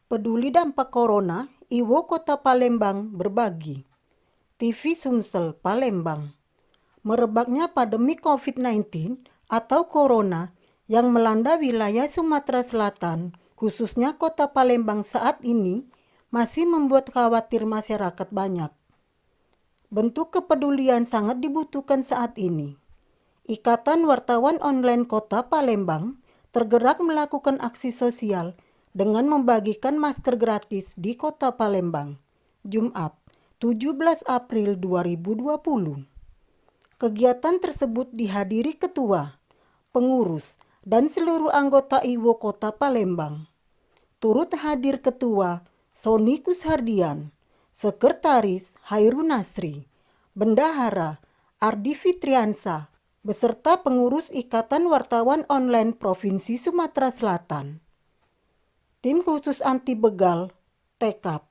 Peduli dampak corona, Iwo Kota Palembang berbagi. TV Sumsel Palembang. Merebaknya pandemi COVID-19 atau corona yang melanda wilayah Sumatera Selatan, khususnya Kota Palembang saat ini, masih membuat khawatir masyarakat banyak. Bentuk kepedulian sangat dibutuhkan saat ini. Ikatan Wartawan Online Kota Palembang tergerak melakukan aksi sosial dengan membagikan masker gratis di Kota Palembang, Jumat, 17 April 2020. Kegiatan tersebut dihadiri ketua, pengurus, dan seluruh anggota Iwo Kota Palembang. Turut hadir ketua Sony Kushardian, sekretaris Hairun Nasri, bendahara Ardi Fitriansa, beserta pengurus Ikatan Wartawan Online Provinsi Sumatera Selatan. Tim khusus anti begal, TKAP,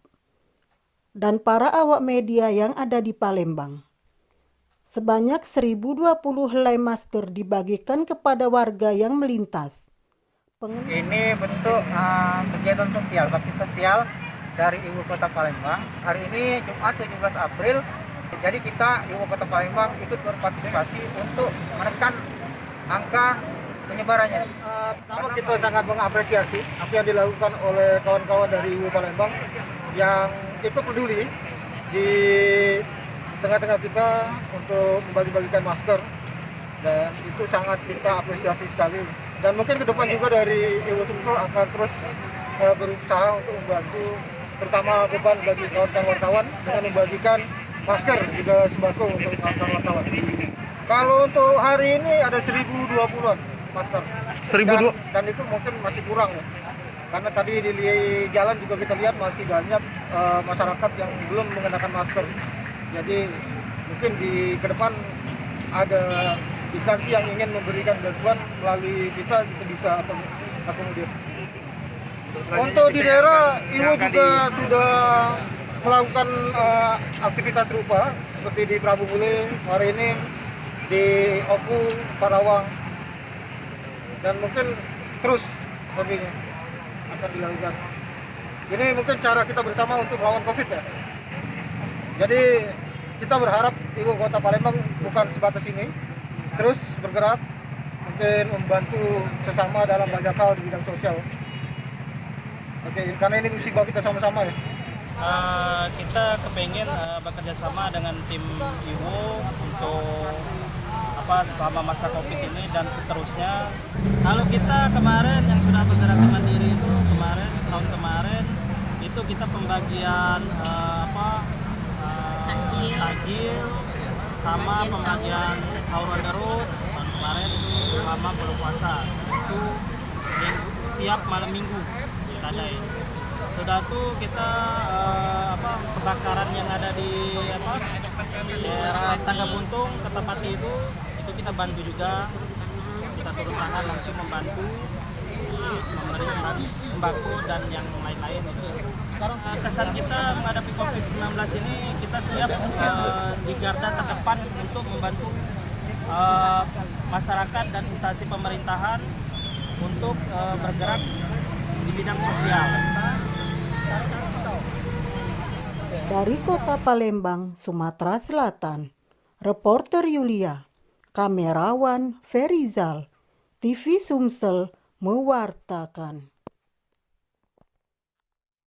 dan para awak media yang ada di Palembang. Sebanyak 1020 helai masker dibagikan kepada warga yang melintas. Ini bentuk kegiatan sosial, bakti sosial dari Ibu Kota Palembang. Hari ini Jumat 17 April, jadi kita Ibu Kota Palembang ikut berpartisipasi untuk menekan angka penyebarannya. Pertama kita sangat mengapresiasi apa yang dilakukan oleh kawan-kawan dari Ibu Palembang yang ikut peduli di tengah-tengah kita untuk membagi-bagikan masker, dan itu sangat kita apresiasi sekali. Dan mungkin ke depan juga dari Iwo Sumsel akan terus berusaha untuk membantu, terutama beban bagi kawan-kawan wartawan dengan membagikan masker juga sembako untuk kawan-kawan wartawan. Kalau untuk hari ini ada 1020-an masker. Dan itu mungkin masih kurang ya. Karena tadi di jalan juga kita lihat masih banyak masyarakat yang belum mengenakan masker. Jadi mungkin di ke depan ada instansi yang ingin memberikan bantuan melalui kita bisa akomodir. Untuk di daerah Iwo juga sudah melakukan aktivitas serupa seperti di Prabu Mule, hari ini di Oku, Parawang, dan mungkin terus sebagainya akan dilakukan. Ini mungkin cara kita bersama untuk melawan COVID ya. Jadi kita berharap Ibu Kota Palembang bukan sebatas ini, terus bergerak, mungkin membantu sesama dalam banyak hal di bidang sosial. Oke, karena ini musibah kita sama-sama ya. Kita kepengen bekerja sama dengan tim Iwo untuk selama masa COVID ini dan seterusnya. Kalau kita kemarin yang sudah bergerak mandiri itu tahun kemarin itu kita pembagian takjil sama pembagian sahur on the road tahun kemarin itu selama berpuasa itu setiap malam minggu kita adain. Sudah tuh kita kebakaran yang ada di daerah Tangga Buntung, Ketapati itu kita bantu juga, kita turun tangan langsung membantu memberi sembako dan yang lain-lain itu. Sekarang kesan kita menghadapi COVID-19 ini, kita siap di garda terdepan untuk membantu masyarakat dan instansi pemerintahan untuk bergerak di bidang sosial. Dari Kota Palembang, Sumatera Selatan, reporter Yulia, kamerawan Ferizal, TV Sumsel mewartakan.